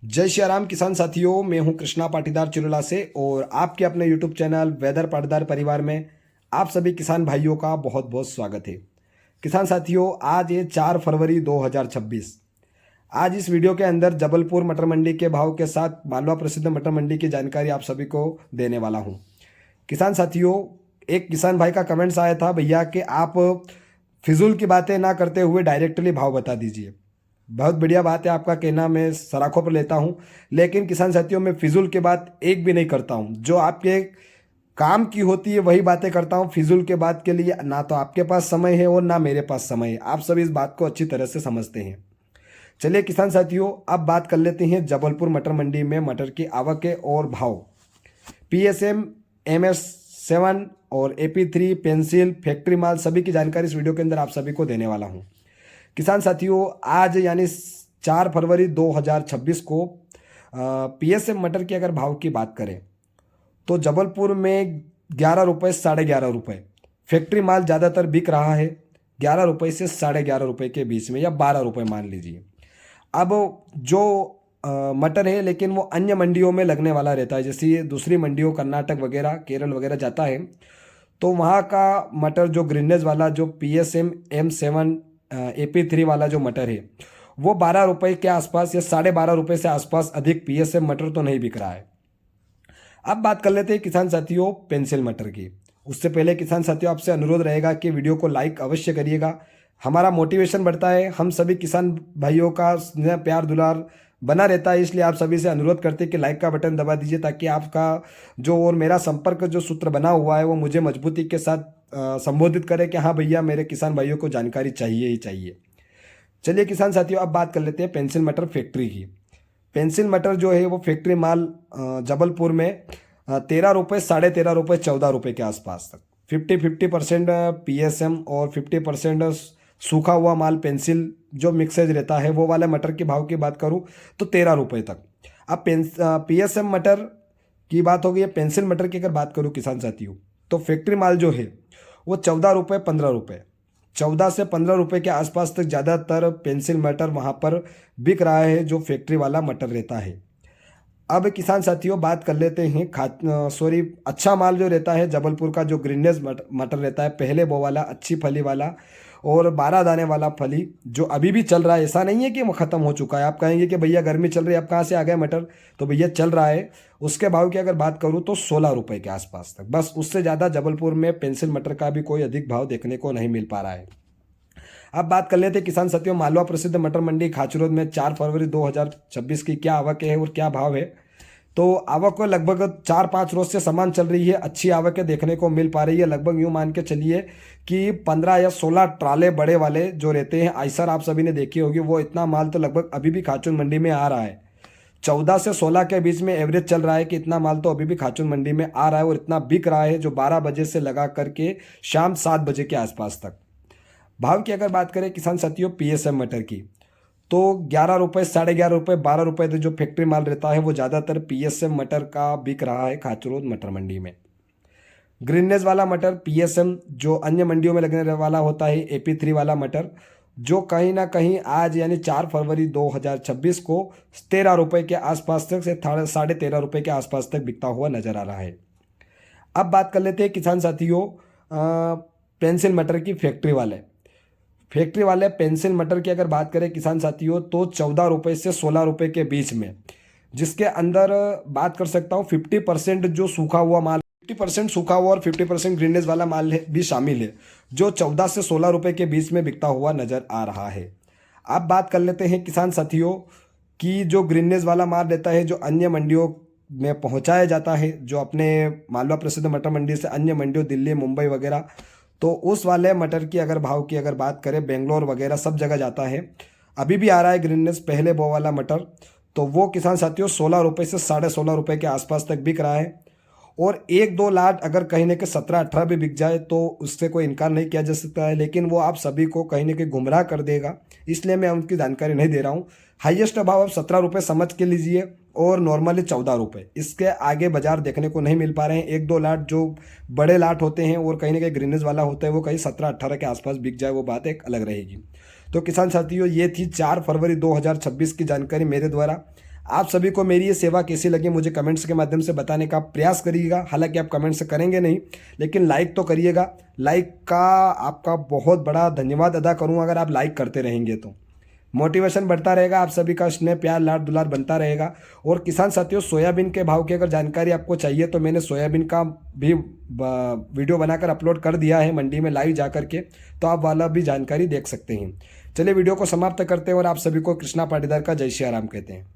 जय श्री राम किसान साथियों, मैं हूं कृष्णा पाटीदार चिरुला से और आपके अपने यूट्यूब चैनल वेदर पाटीदार परिवार में आप सभी किसान भाइयों का बहुत बहुत स्वागत है। किसान साथियों, आज ये 4 फरवरी 2026। आज इस वीडियो के अंदर जबलपुर मटर मंडी के भाव के साथ मालवा प्रसिद्ध मटर मंडी की जानकारी आप सभी को देने वाला हूं। किसान साथियों, एक किसान भाई का कमेंट्स आया था, भैया कि आप फिजूल की बातें ना करते हुए डायरेक्टली भाव बता दीजिए। बहुत बढ़िया बात है, आपका कहना मैं सराखों पर लेता हूं, लेकिन किसान साथियों मैं फिजूल की बात एक भी नहीं करता हूं। जो आपके काम की होती है वही बातें करता हूं। फिजूल के बात के लिए ना तो आपके पास समय है और ना मेरे पास समय है। आप सभी इस बात को अच्छी तरह से समझते हैं। चलिए किसान साथियों, अब बात कर लेते हैं जबलपुर मटर मंडी में मटर की आवकें और भाव। पीएसएम, MS7 और AP3 पेंसिल फैक्ट्री माल सभी की जानकारी इस वीडियो के अंदर आप सभी को देने वाला हूं। किसान साथियों, आज यानी 4 फरवरी 2026 को पीएसएम मटर की अगर भाव की बात करें तो जबलपुर में 11 रुपये, 11.5 रुपये फैक्ट्री माल ज़्यादातर बिक रहा है। 11 रुपये से 11.5 रुपये के बीच में, या 12 रुपये मान लीजिए। अब जो मटर है, लेकिन वो अन्य मंडियों में लगने वाला रहता है। जैसे ये दूसरी मंडियों कर्नाटक वगैरह, केरल वगैरह जाता है, तो वहाँ का मटर जो ग्रीनेज वाला, जो PSM M7 AP3 वाला जो मटर है, वो 12 रुपये के आसपास या 12.5 रुपये से आसपास, अधिक PSM मटर तो नहीं बिक रहा है। अब बात कर लेते हैं किसान साथियों पेंसिल मटर की। उससे पहले किसान साथियों, आपसे अनुरोध रहेगा कि वीडियो को लाइक अवश्य करिएगा। हमारा मोटिवेशन बढ़ता है, हम सभी किसान भाइयों का स्नेह प्यार दुलार बना रहता है, इसलिए आप सभी से अनुरोध करते हैं कि लाइक का बटन दबा दीजिए, ताकि आपका जो और मेरा संपर्क जो सूत्र बना हुआ है वो मुझे मजबूती के साथ संबोधित करे कि हाँ भैया, मेरे किसान भाइयों को जानकारी चाहिए ही चाहिए। चलिए किसान साथियों, अब बात कर लेते हैं पेंसिल मटर फैक्ट्री की। पेंसिल मटर जो है वो फैक्ट्री माल जबलपुर में 13 रुपये, 13.5 रुपये, 14 रुपये के आसपास तक 50-50% PSM और 50% सूखा हुआ माल पेंसिल जो मिक्सेज रहता है, वो वाले मटर के भाव की बात करूं तो 13 रुपये तक। अब PSM मटर की बात हो गई है। पेंसिल मटर की अगर बात करूं किसान साथियों, तो फैक्ट्री माल जो है वो 14 रुपये, 15 रुपये, 14 से 15 रुपये के आसपास तक ज़्यादातर पेंसिल मटर वहाँ पर बिक रहा है, जो फैक्ट्री वाला मटर रहता है। अब किसान साथियों बात कर लेते हैं अच्छा माल जो रहता है जबलपुर का, जो ग्रीनेज मटर रहता है, पहले वो वाला अच्छी फली वाला और 12 दाने वाला फली, जो अभी भी चल रहा है। ऐसा नहीं है कि वो ख़त्म हो चुका है। आप कहेंगे कि भैया गर्मी चल रही है, अब कहाँ से आ गए मटर, तो भैया चल रहा है। उसके भाव की अगर बात करूँ तो 16 रुपये के आसपास तक, बस उससे ज़्यादा जबलपुर में पेंसिल मटर का भी कोई अधिक भाव देखने को नहीं मिल पा रहा है। अब बात कर लेते हैं किसान साथियों मालवा प्रसिद्ध मटर मंडी खाचरोद में 4 फरवरी 2026 की क्या आवक है और क्या भाव है। तो आवक को लगभग 4-5 रोज से समान चल रही है। अच्छी आवकें देखने को मिल पा रही है। लगभग यूं मान के चलिए कि 15 या 16 ट्राले बड़े वाले जो रहते हैं, आइसर आप सभी ने देखी होगी, वो इतना माल तो लगभग अभी भी खाचुन मंडी में आ रहा है। 14 से 16 के बीच में एवरेज चल रहा है कि इतना माल तो अभी भी खाचुन मंडी में आ रहा है और इतना बिक रहा है, जो 12 बजे से लगा करके शाम 7 बजे के आसपास तक। भाव की अगर बात करें किसान साथियों PSM मटर की, तो 11 रुपये, 11.5 रुपये, 12 रुपये तो जो फैक्ट्री माल रहता है वो ज़्यादातर PSM मटर का बिक रहा है खाचरोद मटर मंडी में। ग्रीननेस वाला मटर PSM जो अन्य मंडियों में लगने वाला होता है, AP3 वाला मटर, जो कहीं ना कहीं आज यानी 4 फरवरी 2026 को 13 रुपये के आसपास तक से 13.5 रुपये के आसपास तक बिकता हुआ नजर आ रहा है। अब बात कर लेते हैं किसान साथियों पेंसिल मटर की फैक्ट्री वाले पेंसिल मटर की अगर बात करें किसान साथियों, तो 14 रुपये से 16 रुपये के बीच में, जिसके अंदर बात कर सकता हूँ 50% जो सूखा हुआ माल, 50% सूखा हुआ और 50% ग्रीनेज वाला माल है भी शामिल है, जो 14 से 16 रुपये के बीच में बिकता हुआ नजर आ रहा है। अब बात कर लेते हैं किसान साथियों कि जो ग्रीनेज वाला माल रहता है, जो अन्य मंडियों में पहुंचाया जाता है, जो अपने मालवा प्रसिद्ध मटर मंडी से अन्य मंडियों दिल्ली, मुंबई वगैरह, तो उस वाले मटर की अगर भाव की अगर बात करें, बेंगलोर वगैरह सब जगह जाता है, अभी भी आ रहा है ग्रीननेस पहले वो वाला मटर, तो वो किसान साथियों 16 रुपये से 16.5 रुपये के आसपास तक बिक रहा है। और 1-2 लाट अगर कहीं ना कहीं 17-18 भी बिक जाए तो उससे कोई इनकार नहीं किया जा सकता है, लेकिन वो आप सभी को कहीं ना कहीं गुमराह कर देगा, इसलिए मैं उनकी जानकारी नहीं दे रहा हूँ। हाईएस्ट भाव आप 17 रुपये समझ के लीजिए और नॉर्मली 14 रुपये, इसके आगे बाजार देखने को नहीं मिल पा रहे हैं। 1-2 लाट जो बड़े लाट होते हैं और कहीं ना कहीं ग्रीनेज वाला होता है, वो कहीं 17-18 के आसपास बिक जाए, वो बात एक अलग रहेगी। तो किसान साथियों, ये थी 4 फरवरी 2026 की जानकारी मेरे द्वारा। आप सभी को मेरी ये सेवा कैसी लगी मुझे कमेंट्स के माध्यम से बताने का प्रयास करिएगा। हालांकि आप कमेंट्स करेंगे नहीं, लेकिन लाइक तो करिएगा। लाइक का आपका बहुत बड़ा धन्यवाद अदा करूँगा अगर आप लाइक करते रहेंगे तो मोटिवेशन बढ़ता रहेगा, आप सभी का स्नेह प्यार लाड दुलार बनता रहेगा। और किसान साथियों, सोयाबीन के भाव की अगर जानकारी आपको चाहिए तो मैंने सोयाबीन का भी वीडियो बनाकर अपलोड कर दिया है मंडी में लाइव जा करके, तो आप वाला भी जानकारी देख सकते हैं। चलिए वीडियो को समाप्त करते हैं और आप सभी को कृष्णा पाटीदार का जय श्री राम कहते हैं।